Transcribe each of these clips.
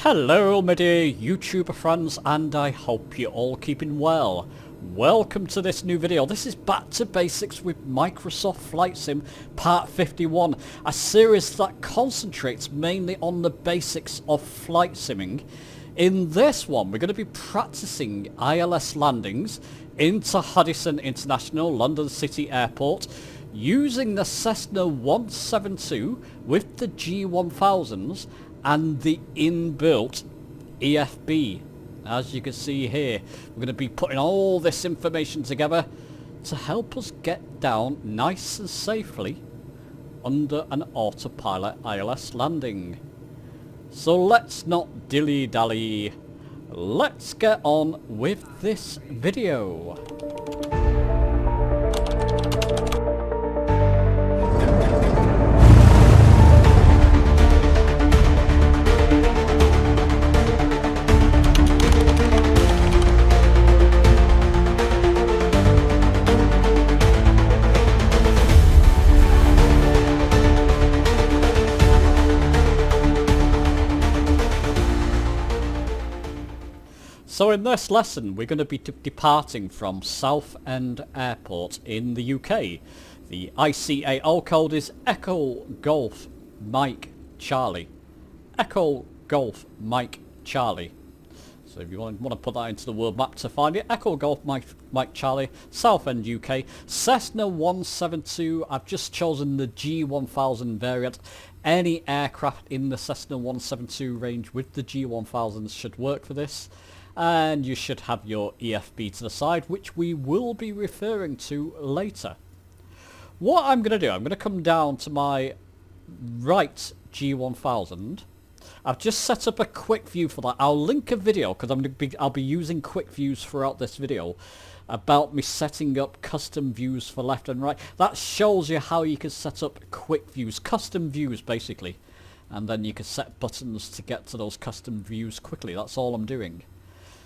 Hello my dear YouTuber friends, and I hope you're all keeping well. Welcome to this new video. This is Back to Basics with Microsoft Flight Sim Part 51, a series that concentrates mainly on the basics of flight simming. In this one we're going to be practicing ILS landings into Haddison International London City Airport using the Cessna 172 with the G1000s and the inbuilt EFB. As you can see here, we're going to be putting all this information together to help us get down nice and safely under an autopilot ILS landing. So let's not dilly-dally. Let's get on with this video. So in this lesson we're going to be departing from Southend Airport in the UK. The ICAO code is Echo Golf Mike Charlie. Echo Golf Mike Charlie. So if you want to put that into the world map to find it, Echo Golf Mike Charlie, Southend UK, Cessna 172. I've just chosen the G1000 variant. Any aircraft in the Cessna 172 range with the G1000s should work for this. And you should have your EFB to the side, which we will be referring to later. What I'm going to do, I'm going to come down to my right G1000. I've just set up a quick view for that. I'll link a video, because I'll be using quick views throughout this video, about me setting up custom views for left and right. That shows you how you can set up quick views, custom views basically. And then you can set buttons to get to those custom views quickly. That's all I'm doing.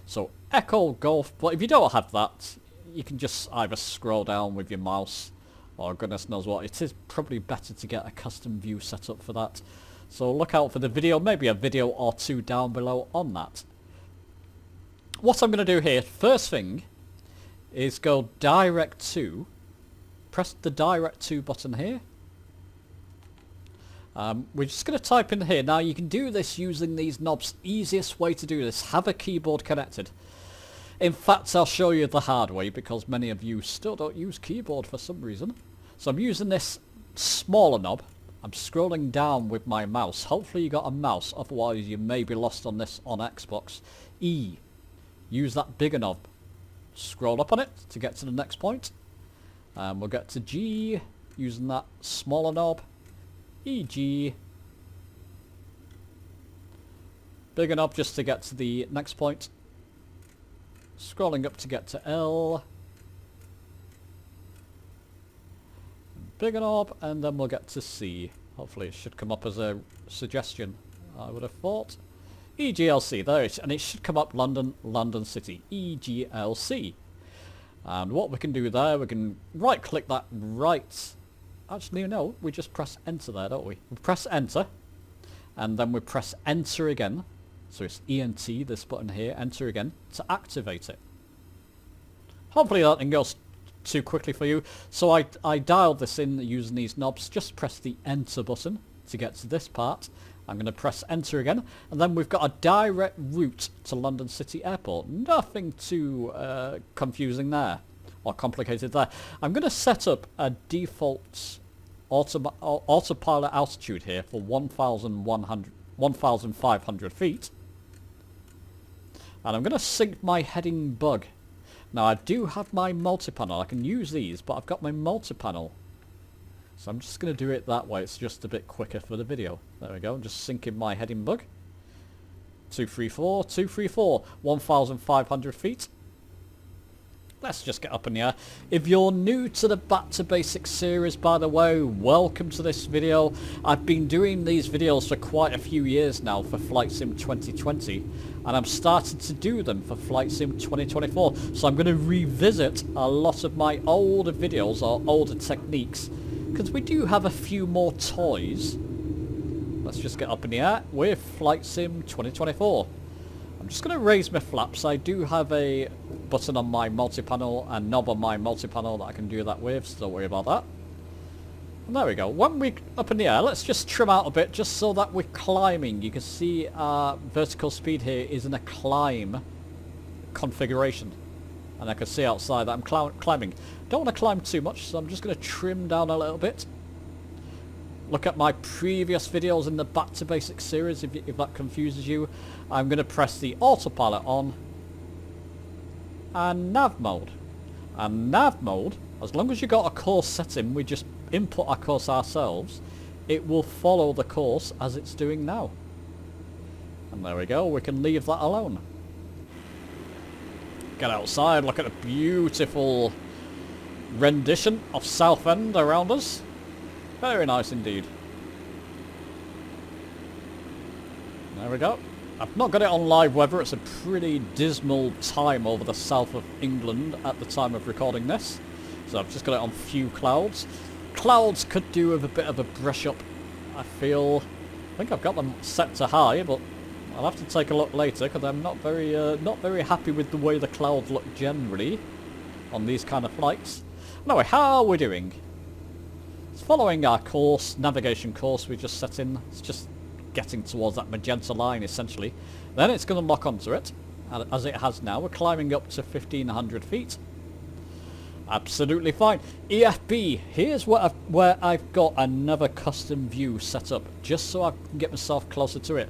So Echo Golf, but if you don't have that, you can just either scroll down with your mouse, or goodness knows what. It is probably better to get a custom view set up for that. So look out for the video, maybe a video or two down below on that. What I'm going to do here, first thing, is go direct to, press the direct to button here. We're just going to type in here. Now you can do this using these knobs. Easiest way to do this, have a keyboard connected. In fact, I'll show you the hard way because many of you still don't use keyboard for some reason. So I'm using this smaller knob. I'm scrolling down with my mouse. Hopefully you got a mouse, otherwise you may be lost on this on Xbox. E. Use that bigger knob. Scroll up on it to get to the next point. We'll get to G using that smaller knob. EG. Big enough just to get to the next point. Scrolling up to get to L. Big enough, and then we'll get to C. Hopefully it should come up as a suggestion, I would have thought. EGLC, there it is, and it should come up London City. EGLC. And what we can do there, we can right click that right. Actually, no, we just press enter there, don't we? We press enter, and then we press enter again. So it's ENT, this button here, enter again, to activate it. Hopefully that didn't go too quickly for you. So I dialed this in using these knobs. Just press the enter button to get to this part. I'm going to press enter again, and then we've got a direct route to London City Airport. Nothing too confusing there. Or complicated there. I'm going to set up a default autopilot altitude here for 1,500 feet. And I'm going to sync my heading bug. Now I do have my multi-panel. I can use these, but I've got my multi-panel. So I'm just going to do it that way. It's just a bit quicker for the video. There we go. I'm just syncing my heading bug. 234, 234, 1,500 feet. Let's just get up in the air. If you're new to the Back to Basics series, by the way, welcome to this video. I've been doing these videos for quite a few years now for Flight Sim 2020, and I'm starting to do them for Flight Sim 2024. So I'm going to revisit a lot of my older videos or older techniques, because we do have a few more toys Let's just get up in the air with Flight Sim 2024. I'm just going to raise my flaps. I do have a button on my multi-panel and knob on my multi-panel that I can do that with, so don't worry about that. And there we go. When we're up in the air, let's just trim out a bit just so that we're climbing. You can see our vertical speed here is in a climb configuration. And I can see outside that I'm climbing. Don't want to climb too much, so I'm just going to trim down a little bit. Look at my previous videos in the Back to Basics series if that confuses you. I'm going to press the autopilot on and nav mode. And nav mode, as long as you got a course setting, we just input our course ourselves, it will follow the course as it's doing now. And there we go, we can leave that alone. Get outside, look at a beautiful rendition of Southend around us. Very nice indeed. There we go. I've not got it on live weather. It's a pretty dismal time over the south of England at the time of recording this. So I've just got it on few clouds. Clouds could do with a bit of a brush up, I feel. I think I've got them set to high, but I'll have to take a look later because I'm not very happy with the way the clouds look generally on these kind of flights. Anyway, how are we doing? It's following our course, navigation course we just set in. It's just getting towards that magenta line essentially. Then it's going to lock onto it, as it has now. We're climbing up to 1500 feet. Absolutely fine. EFB, here's where I've got another custom view set up, just so I can get myself closer to it.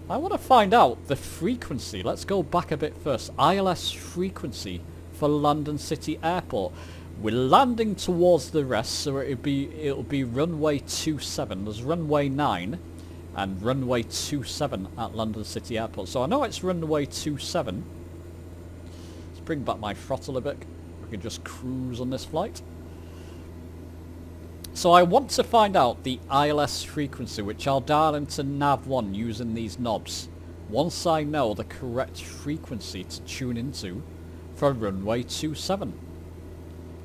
I want to find out the frequency. Let's go back a bit first. ILS frequency for London City Airport. We're landing towards the rest, so it'll be runway 27. There's runway 9 and runway 27 at London City Airport. So I know it's runway 27. Let's bring back my throttle a bit. We can just cruise on this flight. So I want to find out the ILS frequency, which I'll dial into nav1 using these knobs. Once I know the correct frequency to tune into for runway 27.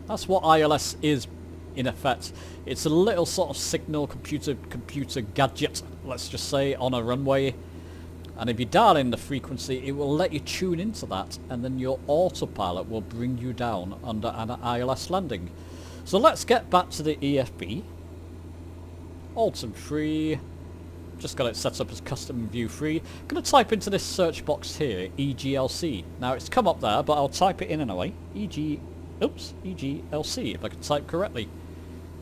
That's what ILS is, in effect. It's a little sort of signal computer gadget, let's just say, on a runway. And if you dial in the frequency, it will let you tune into that, and then your autopilot will bring you down under an ILS landing. So let's get back to the EFB. Alt and free. Just got it set up as custom view free. I'm going to type into this search box here, EGLC. Now it's come up there, but I'll type it in anyway. EGLC, if I can type correctly.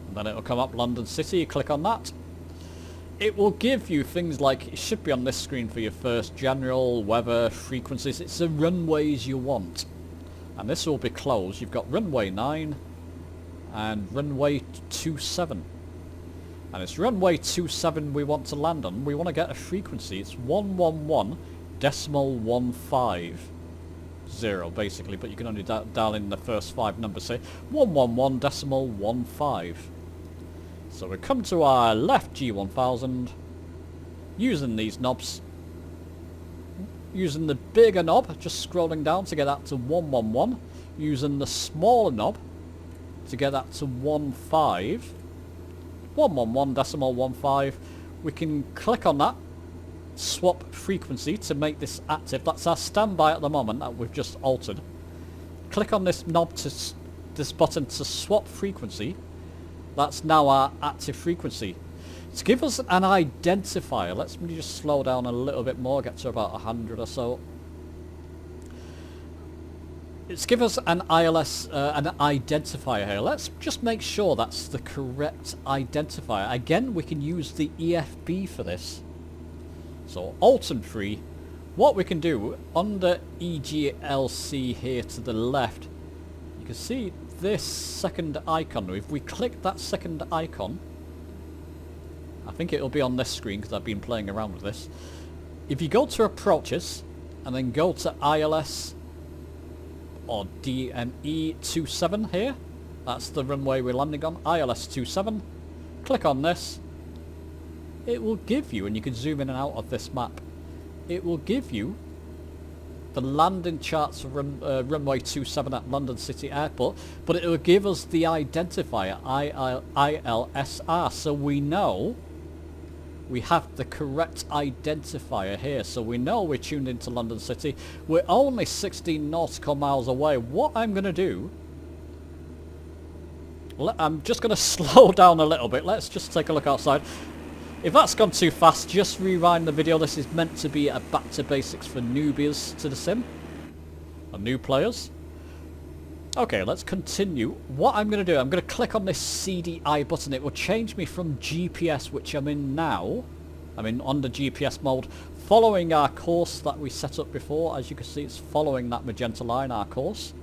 And then it'll come up London City, click on that. It will give you things like, it should be on this screen for your first, general, weather, frequencies. It's the runways you want. And this will be closed. You've got runway 9 and runway 27. And it's runway 27 we want to land on. We want to get a frequency. It's 111.150 basically, but you can only dial in the first 5 numbers here. 111.15. So we come to our left G1000 using these knobs. Using the bigger knob, just scrolling down to get that to 111. Using the smaller knob to get that to 15. 111.15. We can click on that, swap frequency to make this active. That's our standby at the moment that we've just altered. Click on this knob this button to swap frequency. That's now our active frequency. To give us an identifier, let's just slow down a little bit more, get to about 100 or so. It's give us an ILS, an identifier here. Let's just make sure that's the correct identifier. Again, we can use the EFB for this. So Alt and free. What we can do under EGLC here to the left, you can see this second icon. If we click that second icon, I think it'll be on this screen because I've been playing around with this. If you go to approaches and then go to ILS or DME 27 here, that's the runway we're landing on, ILS 27. Click on this. It will give you, and you can zoom in and out of this map, it will give you the landing charts for runway 27 at London City Airport, but it will give us the identifier ILSR, so we know we have the correct identifier here, so we know we're tuned into London City. We're only 16 nautical miles away. What I'm going to do, I'm just going to slow down a little bit. Let's just take a look outside. If that's gone too fast, just rewind the video. This is meant to be a back to basics for newbies to the sim, or new players. Okay, let's continue. What I'm going to do, I'm going to click on this CDI button. It will change me from GPS, which I'm in now. I'm in under GPS mode, following our course that we set up before. As you can see, it's following that magenta line, our course.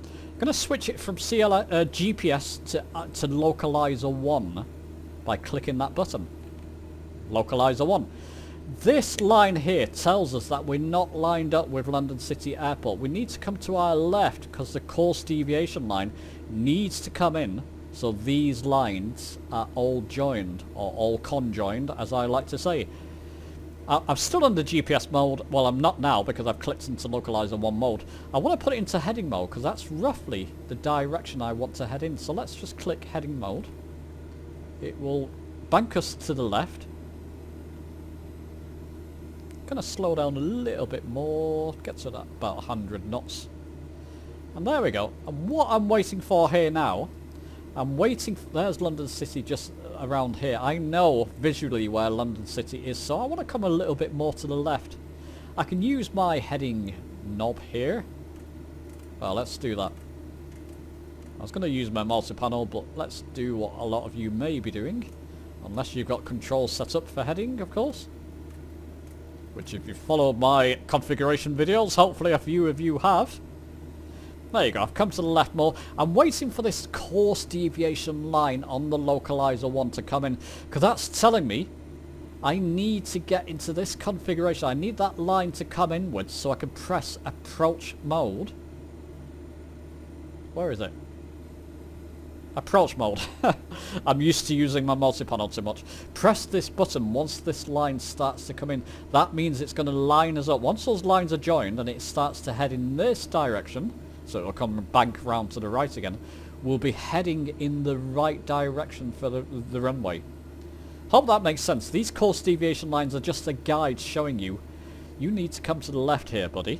I'm going to switch it from GPS to Localizer 1 by clicking that button. Localizer 1. This line here tells us that we're not lined up with London City Airport. We need to come to our left because the course deviation line needs to come in, so these lines are all joined, or all conjoined, as I like to say. I'm still under GPS mode. Well, I'm not now because I've clicked into Localizer 1 mode. I want to put it into heading mode because that's roughly the direction I want to head in. So let's just click heading mode. It will bank us to the left. Going to slow down a little bit more, get to that about 100 knots. And there we go. And what I'm waiting for here now, I'm waiting for, there's London City just around here. I know visually where London City is, so I want to come a little bit more to the left. I can use my heading knob here. Well, let's do that. I was going to use my multi-panel, but let's do what a lot of you may be doing. Unless you've got controls set up for heading, of course. Which, if you've followed my configuration videos, hopefully a few of you have. There you go, I've come to the left more. I'm waiting for this course deviation line on the Localizer 1 to come in, because that's telling me I need to get into this configuration. I need that line to come inwards so I can press approach mode. Where is it? Approach mode. I'm used to using my multi-panel too much. Press this button once this line starts to come in. That means it's going to line us up. Once those lines are joined and it starts to head in this direction, so it'll come bank round to the right again, we'll be heading in the right direction for the runway. Hope that makes sense. These course deviation lines are just a guide showing you, you need to come to the left here, buddy.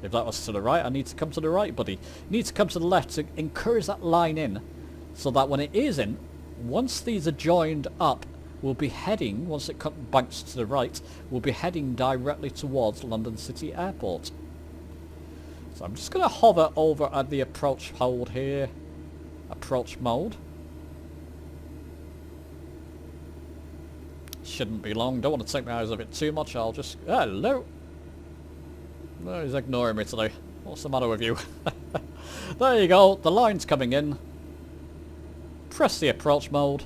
If that was to the right, I need to come to the right, buddy. You need to come to the left to encourage that line in, so that when it is in, once these are joined up, we'll be heading, once it banks to the right, we'll be heading directly towards London City Airport. So I'm just going to hover over at the approach hold here. Approach mode. Shouldn't be long. Don't want to take my eyes off it too much. I'll just... Hello! No, he's ignoring me today. What's the matter with you? There you go. The line's coming in. Press the approach mode.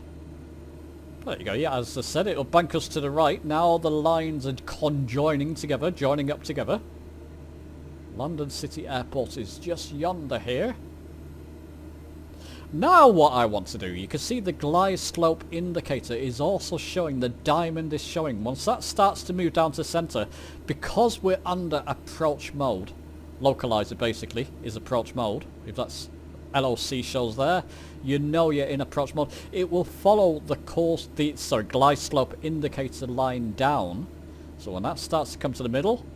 There you go. Yeah, as I said, it'll bank us to the right. Now the lines are conjoining together, joining up together. London City Airport is just yonder here. Now what I want to do, you can see the glide slope indicator is also showing, the diamond is showing. Once that starts to move down to center, because we're under approach mode, Localizer basically is approach mode, if that's LOC shows there, you know you're in approach mode. It will follow the course, glide slope indicator line down. So when that starts to come to the middle,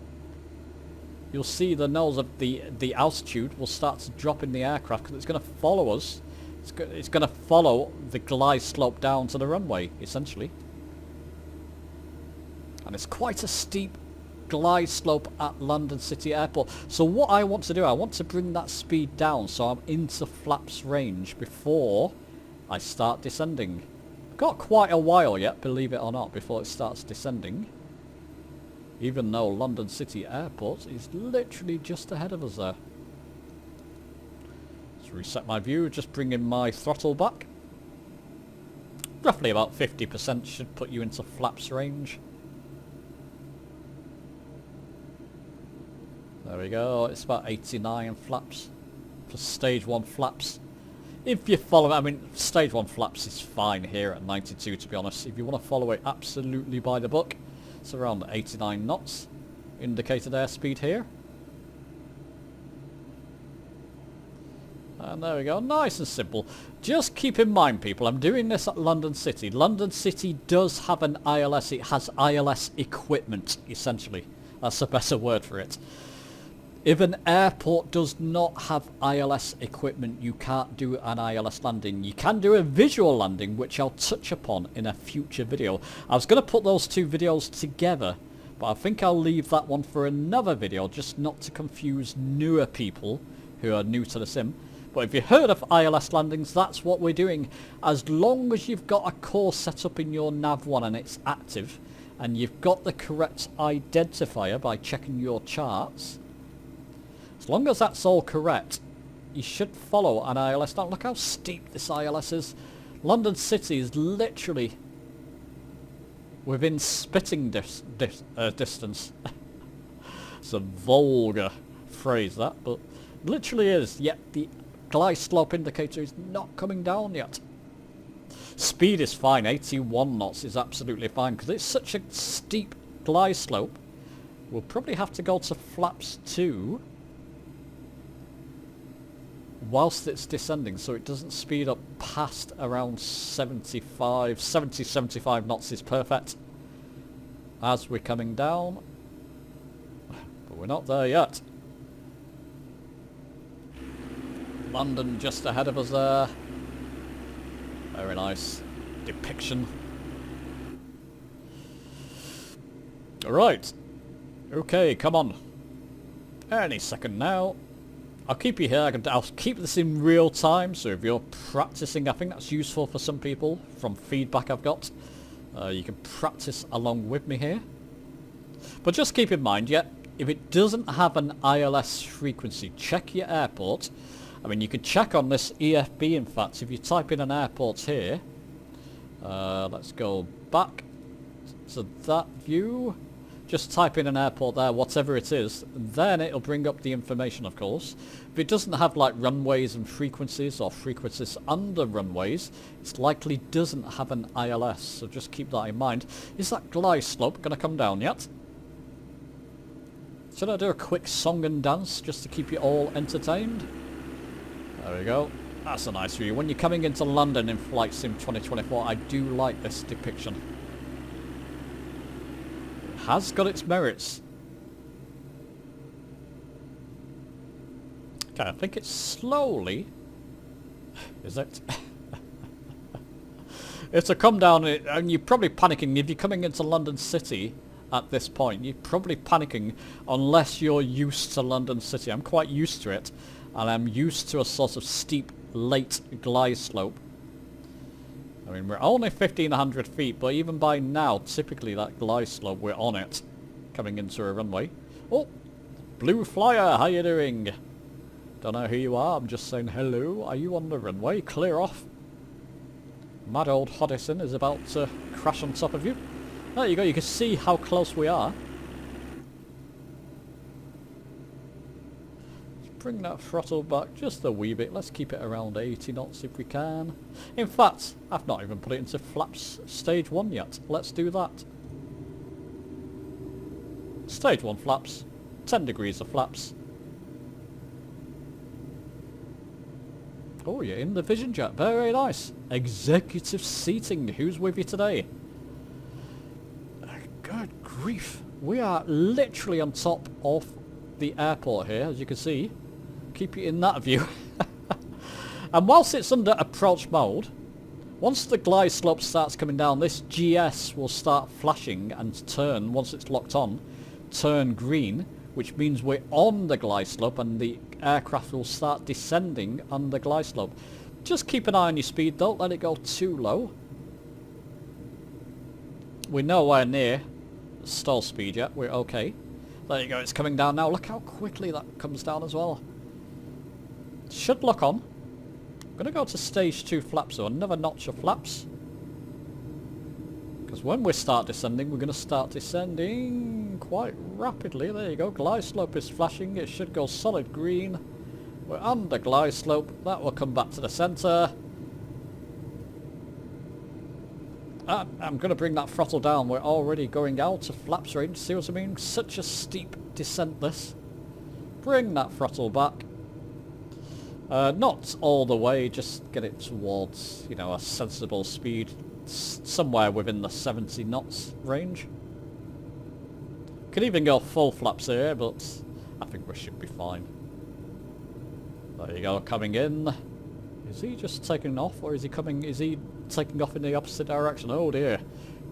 you'll see the nose of the altitude will start to drop in the aircraft because it's going to follow us. It's going to follow the glide slope down to the runway, essentially. And it's quite a steep glide slope at London City Airport. So what I want to do, I want to bring that speed down so I'm into flaps range before I start descending. Got quite a while yet, believe it or not, before it starts descending. Even though London City Airport is literally just ahead of us there. Let's reset my view, just bring in my throttle back. Roughly about 50% should put you into flaps range. There we go, it's about 89 flaps for stage 1 flaps. If you follow it, I mean, stage 1 flaps is fine here at 92 to be honest. If you want to follow it absolutely by the book, it's around 89 knots. Indicated airspeed here. And there we go, nice and simple. Just keep in mind, people, I'm doing this at London City. London City does have an ILS. It has ILS equipment, essentially. That's a better word for it. If an airport does not have ILS equipment, you can't do an ILS landing. You can do a visual landing, which I'll touch upon in a future video. I was going to put those two videos together, but I think I'll leave that one for another video, just not to confuse newer people who are new to the sim. But if you've heard of ILS landings, that's what we're doing. As long as you've got a course set up in your nav1 and it's active, and you've got the correct identifier by checking your charts, as long as that's all correct, you should follow an ILS. Now look how steep this ILS is. London City is literally within spitting distance. It's a vulgar phrase that, but literally is. Yet the glide slope indicator is not coming down yet. Speed is fine, 81 knots is absolutely fine, because it's such a steep glide slope. We'll probably have to go to flaps 2 whilst it's descending, so it doesn't speed up past around 75 knots is perfect as we're coming down, but we're not there yet. London just ahead of us there. Very nice depiction. Alright, okay, come on, any second now. I'll keep you here. I'll keep this in real time, so if you're practicing, I think that's useful for some people from feedback I've got. You can practice along with me here. But just keep in mind, yeah, if it doesn't have an ILS frequency, check your airport. I mean, you can check on this EFB, in fact, if you type in an airport here. Let's go back to that view. Just type in an airport there, whatever it is, then it'll bring up the information, of course. If it doesn't have like runways and frequencies, or frequencies under runways, it likely doesn't have an ILS, so just keep that in mind. Is that glide slope going to come down yet? Should I do a quick song and dance just to keep you all entertained? There we go. That's a nice view. When you're coming into London in Flight Sim 2024, I do like this depiction. Has got its merits. Okay, I think it's slowly... Is it? It's a come down, and you're probably panicking if you're coming into London City at this point. You're probably panicking unless you're used to London City. I'm quite used to it, and I'm used to a sort of steep, late glide slope. I mean, we're only 1,500 feet, but even by now, typically that glide slope, we're on it, coming into a runway. Oh, Blue Flyer, how you doing? Don't know who you are, I'm just saying hello. Are you on the runway? Clear off. Mad old Hodison is about to crash on top of you. There you go, you can see how close we are. Bring that throttle back just a wee bit. Let's keep it around 80 knots if we can. In fact, I've not even put it into flaps stage 1 yet. Let's do that. Stage 1 flaps. 10 degrees of flaps. Oh, you're in the Vision Jet. Very nice. Executive seating. Who's with you today? Good grief. We are literally on top of the airport here, as you can see. Keep it in that view. And whilst it's under approach mode, once the glide slope starts coming down, this GS will start flashing and turn, once it's locked on, turn green, which means we're on the glide slope and the aircraft will start descending on the glide slope. Just keep an eye on your speed, don't let it go too low. We're nowhere near stall speed yet, we're okay. There you go, it's coming down now. Look how quickly that comes down as well. Should lock on. I'm going to go to stage 2 flaps, so another notch of flaps. Because when we start descending, we're going to start descending quite rapidly. There you go, glide slope is flashing. It should go solid green. We're on the glide slope. That will come back to the centre. I'm going to bring that throttle down. We're already going out of flaps range. See what I mean? Such a steep descent this. Bring that throttle back. Not all the way, just get it towards, you know, a sensible speed, somewhere within the 70 knots range. Could even go full flaps here, but I think we should be fine. There you go, coming in. Is he just taking off, or is he taking off in the opposite direction? Oh dear,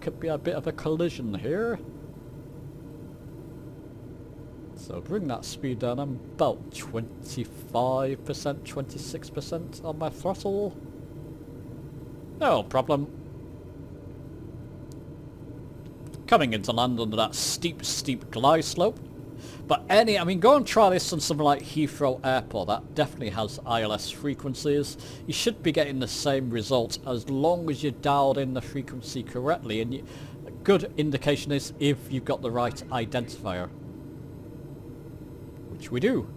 could be a bit of a collision here. So bring that speed down. I'm about 25%, 26% on my throttle. No problem. Coming into land under that steep glide slope. But I mean, go and try this on something like Heathrow Airport. That definitely has ILS frequencies. You should be getting the same result as long as you dialed in the frequency correctly. And a good indication is if you've got the right identifier. Which we do.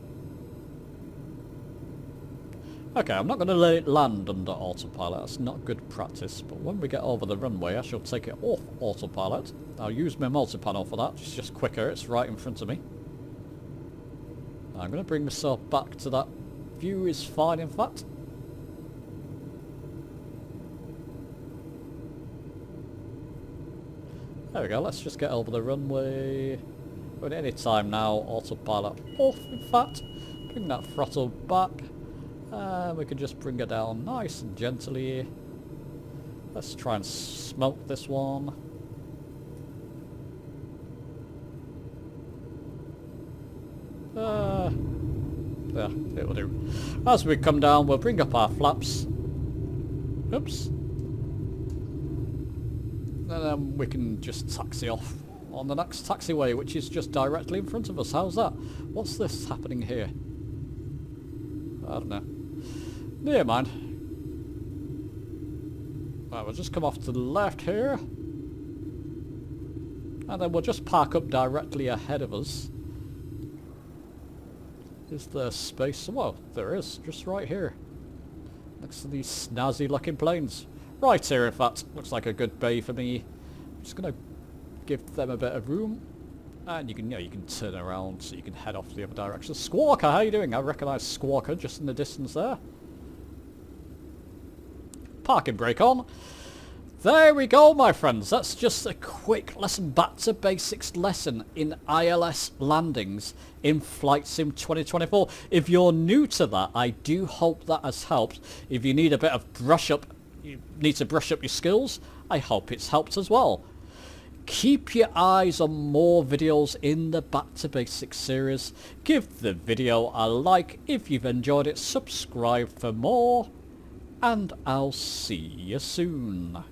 Okay, I'm not going to let it land under autopilot. That's not good practice. But when we get over the runway, I shall take it off autopilot. I'll use my multi-panel for that. It's just quicker. It's right in front of me. I'm going to bring myself back to that view is fine, in fact. There we go. Let's just get over the runway. But any time now, autopilot off, in fact. Bring that throttle back. We can just bring it down nice and gently. Let's try and smoke this one. Yeah, it'll do. As we come down, we'll bring up our flaps. Oops. And then we can just taxi off on the next taxiway, which is just directly in front of us. How's that? What's this happening here? I don't know. Never mind. Right, we'll just come off to the left here. And then we'll just park up directly ahead of us. Is there space? Well, there is. Just right here. Next to these snazzy looking planes. Right here, in fact. Looks like a good bay for me. I'm just going to give them a bit of room. And you can, you can turn around so you can head off the other direction. Squawker, how you doing? I recognise Squawker just in the distance there. Parking brake on. There we go, my friends. That's just a quick lesson, back to basics lesson in ILS landings in Flight Sim 2024. If you're new to that, I do hope that has helped. If you need a bit of brush up, you need to brush up your skills, I hope it's helped as well. Keep your eyes on more videos in the Back to Basics series. Give the video a like if you've enjoyed it, subscribe for more, and I'll see you soon.